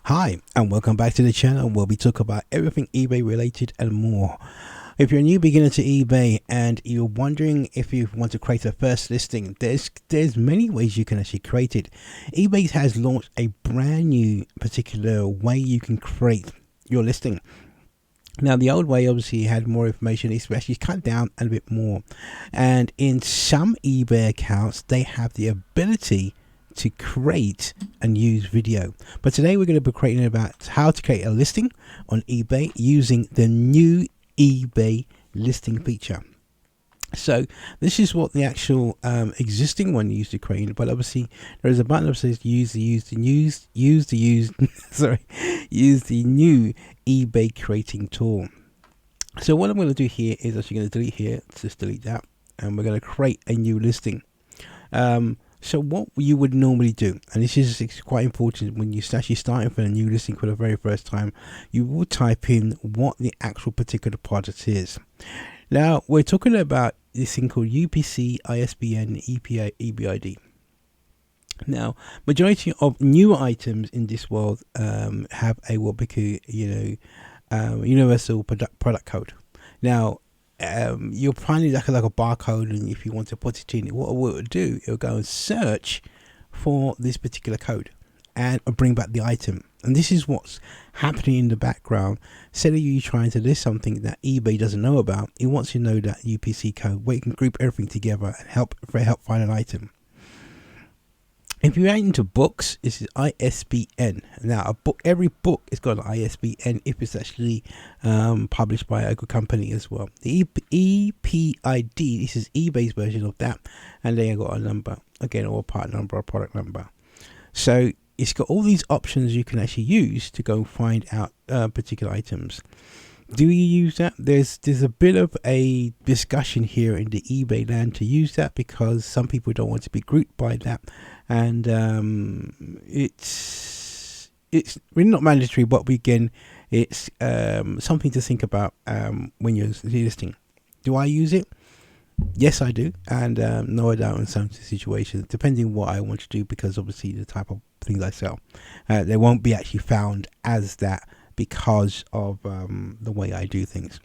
Hi, and welcome back to the channel where we talk about everything eBay related and more. If you're a new beginner to eBay and you're wondering if you want to create a first listing, there's many ways you can actually create it. eBay has launched a brand new particular way you can create your listing. Now, the old way obviously had more information. It's actually cut down a bit more. And in some eBay accounts, they have the ability to create and use video. But today we're going to be creating about how to create a listing on eBay using the new eBay listing feature. So this is what the actual existing one used to create, but obviously there is a button that says use the new eBay creating tool. So what I'm going to do here is actually going to delete here, just delete that, and we're going to create a new listing. So what you would normally do, and this is quite important when you're actually starting for a new listing for the very first time, you will type in what the actual particular product is. Now we're talking about this thing called UPC, ISBN, EPA, EBID. Now, majority of new items in this world have a what we call, universal product code. Now, you'll find it like a barcode, and if you want to put it in, what it will do, it'll go and search for this particular code and bring back the item. And this is what's happening in the background. Instead of you trying to list something that eBay doesn't know about, it wants you to know that UPC code where you can group everything together and help find an item. If you're into books, this is ISBN. Now, every book has got an ISBN if it's actually published by a good company as well. The EPID, this is eBay's version of that, and they got a number, again, or a part number or product number. So it's got all these options you can actually use to go find out particular items. Do you use that? There's a bit of a discussion here in the eBay land to use that, because some people don't want to be grouped by that, and it's really not mandatory, but again, it's something to think about when you're listing. Do I use it? Yes, I do, and no, I don't in some situations, depending what I want to do, because obviously the type of things I sell, they won't be actually found as that because of the way I do things.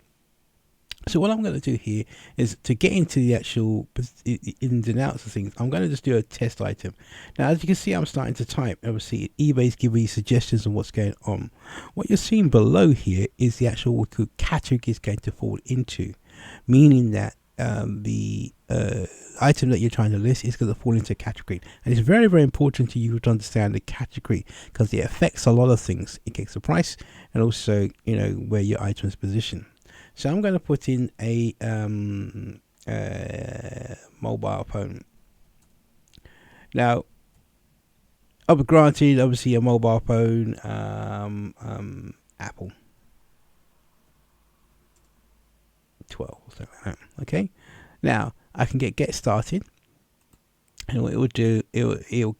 So what I'm going to do here is to get into the actual ins and outs of things. I'm going to just do a test item. Now, as you can see, I'm starting to type. Obviously, eBay's giving you suggestions on what's going on. What you're seeing below here is the actual category is going to fall into, meaning that the item that you're trying to list is going to fall into a category, and it's very, very important to you to understand the category, because it affects a lot of things. It affects the price and also where your item is positioned. So I'm going to put in a mobile phone. Now, granted, obviously a mobile phone, Apple 12 or something like that. Okay, now I can get started, and what it will do, it will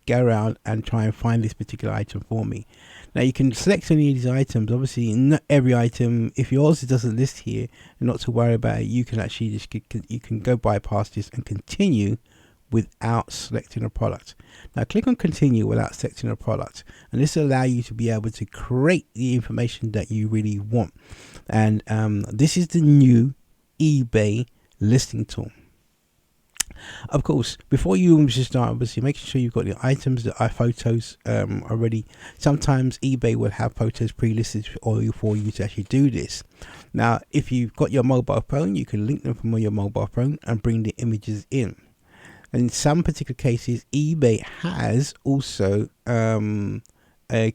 go around and try and find this particular item for me. Now you can select any of these items. Obviously, not every item. If yours doesn't list here, and not to worry about it, you can actually just you can go bypass this and continue without selecting a product. Now click on continue without selecting a product, and this will allow you to be able to create the information that you really want. And this is the new eBay listing tool. Of course, before you start, obviously making sure you've got the items that are photos already. Sometimes eBay will have photos pre-listed for you to actually do this. Now, if you've got your mobile phone, you can link them from your mobile phone and bring the images in. And in some particular cases, eBay has also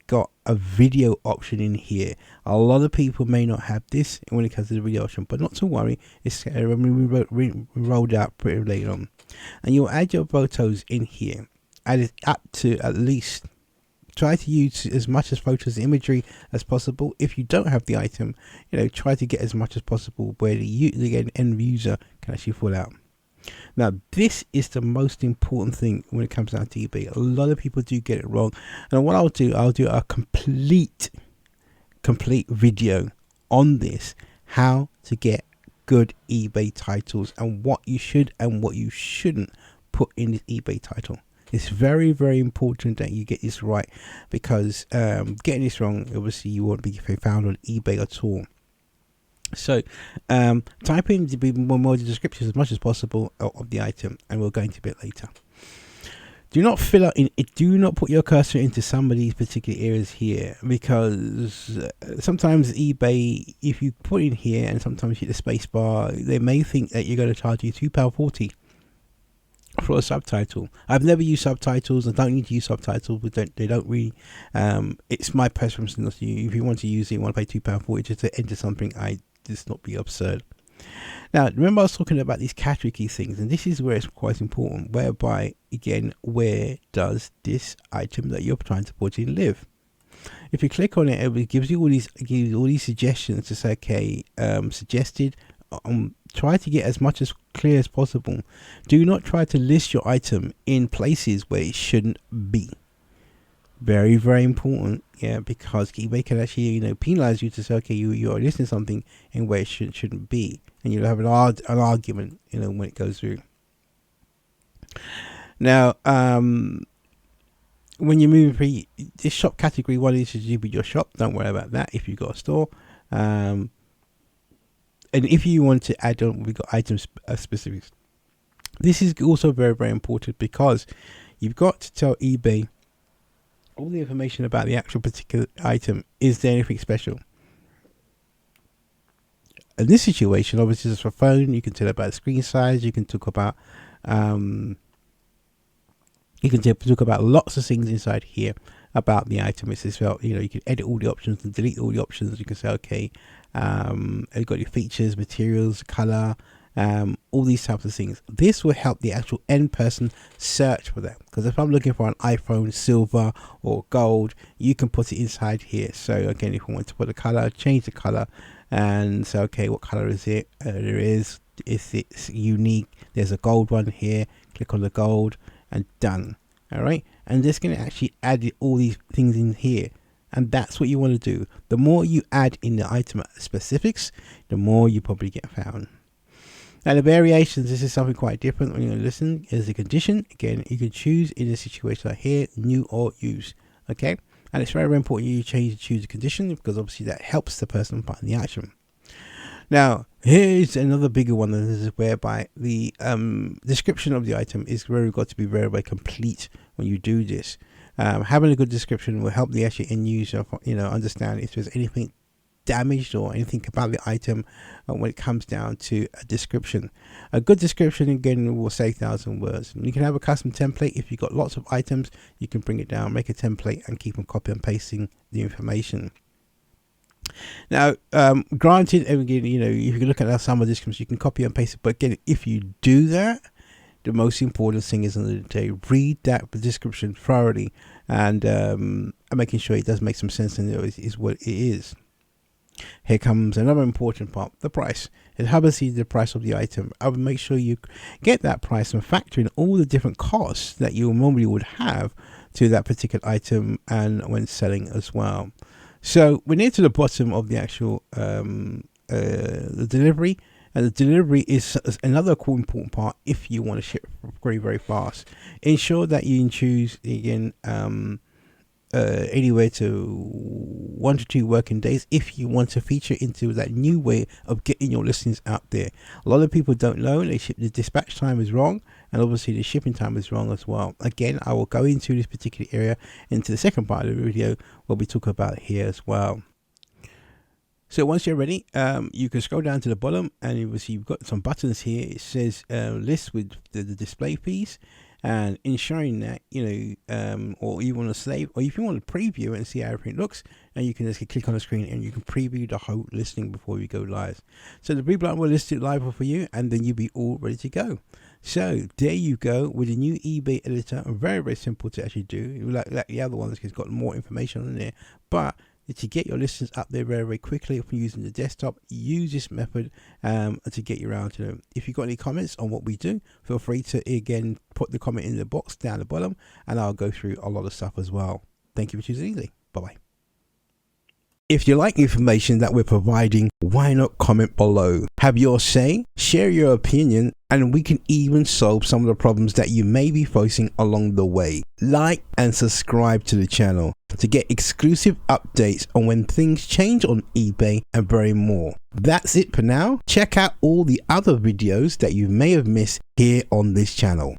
got a video option in here. A lot of people may not have this when it comes to the video option, but not to worry, it's rolled out pretty later on. And you'll add your photos in here. Add it up to at least, try to use as much as photos and imagery as possible. If you don't have the item, try to get as much as possible where the end user can actually fill out. Now, this is the most important thing when it comes down to eBay. A lot of people do get it wrong, and what I'll do a complete video on this, how to get good eBay titles and what you should and what you shouldn't put in this eBay title. It's very, very important that you get this right, because getting this wrong, obviously you won't be found on eBay at all. So type in the more descriptions as much as possible of the item, and we'll go into a bit later. Do not fill out do not put your cursor into some of these particular areas here, because sometimes eBay, if you put in here and sometimes hit the space bar, they may think that you're going to charge you £2.40 for a subtitle. I've never used subtitles. I don't need to use subtitles, but they don't really. It's my preference. If you want to use it, you want to pay £2.40 just to enter something. Just not be absurd. Now, remember I was talking about these category key things, and this is where it's quite important, whereby, again, where does this item that you're trying to put in live? If you click on it, it gives you all these suggestions to say, okay, suggested, try to get as much as clear as possible. Do not try to list your item in places where it shouldn't be. Very, very important, because eBay can actually, penalize you to say, okay, you are listing something in where it shouldn't be, and you'll have an argument, when it goes through. Now, when you move this shop category 1 is to do with your shop. Don't worry about that if you've got a store. And if you want to add on, we've got items specifics. This is also very, very important, because you've got to tell eBay all the information about the actual particular item. Is there anything special? In this situation, obviously, it's for phone. You can tell about the screen size. You can talk about lots of things inside here about the item itself. You can edit all the options and delete all the options. You can say, okay, you've got your features, materials, color, all these types of things. This will help the actual end person search for them, because if I'm looking for an iPhone silver or gold, you can put it inside here. So again, if I want to put a color, change the color and say, okay, what color is it? It's unique. There's a gold one here. Click on the gold and done. All right, and this can actually add all these things in here, and that's what you want to do. The more you add in the item specifics, the more you probably get found. Now, the variations, this is something quite different when you listen, is the condition. Again, you can choose in a situation like here, new or use. Okay, and it's very, very important you choose the condition, because obviously that helps the person find the action. Now, here's another bigger one. This is whereby the description of the item is got to be very, very complete when you do this. Having a good description will help the actual end user, understand if there's anything damaged or anything about the item when it comes down to a description. A good description, again, will say 1,000 words. You can have a custom template. If you've got lots of items, you can bring it down, make a template, and keep on copy and pasting the information. Now, granted, again, if you look at some of the descriptions, you can copy and paste it. But again, if you do that, the most important thing is, at the end of the day, read that description thoroughly, and making sure it does make some sense and is what it is. Here comes another important part, the price. And obviously the price of the item. I would make sure you get that price and factor in all the different costs that you normally would have to that particular item, and when selling as well. So we're near to the bottom of the actual the delivery, and the delivery is another important part. If you want to ship very, very fast, ensure that you choose, again, anywhere to 1 to 2 working days if you want to feature into that new way of getting your listings out there. A lot of people don't know the dispatch time is wrong, and obviously the shipping time is wrong as well. Again, I will go into this particular area into the second part of the video where we talk about here as well. So once you're ready, you can scroll down to the bottom, and you will see you've got some buttons here. It says list with the display fees, and ensuring that or you want to save, or if you want to preview it and see how everything looks, and you can just click on the screen and you can preview the whole listing before we go live. So the blue button will list it live for you, and then you'll be all ready to go. So there you go with the new eBay editor. Very, very simple to actually do. Like the other ones, it's got more information on there, but to get your listings up there very, very quickly, if you're using the desktop, use this method to get you around to them. If you've got any comments on what we do, feel free to, again, put the comment in the box down the bottom, and I'll go through a lot of stuff as well. Thank you for choosing easy. Bye bye. If you like information that we're providing, why not comment below? Have your say, share your opinion, and we can even solve some of the problems that you may be facing along the way. Like and subscribe to the channel to get exclusive updates on when things change on eBay and very more. That's it for now. Check out all the other videos that you may have missed here on this channel.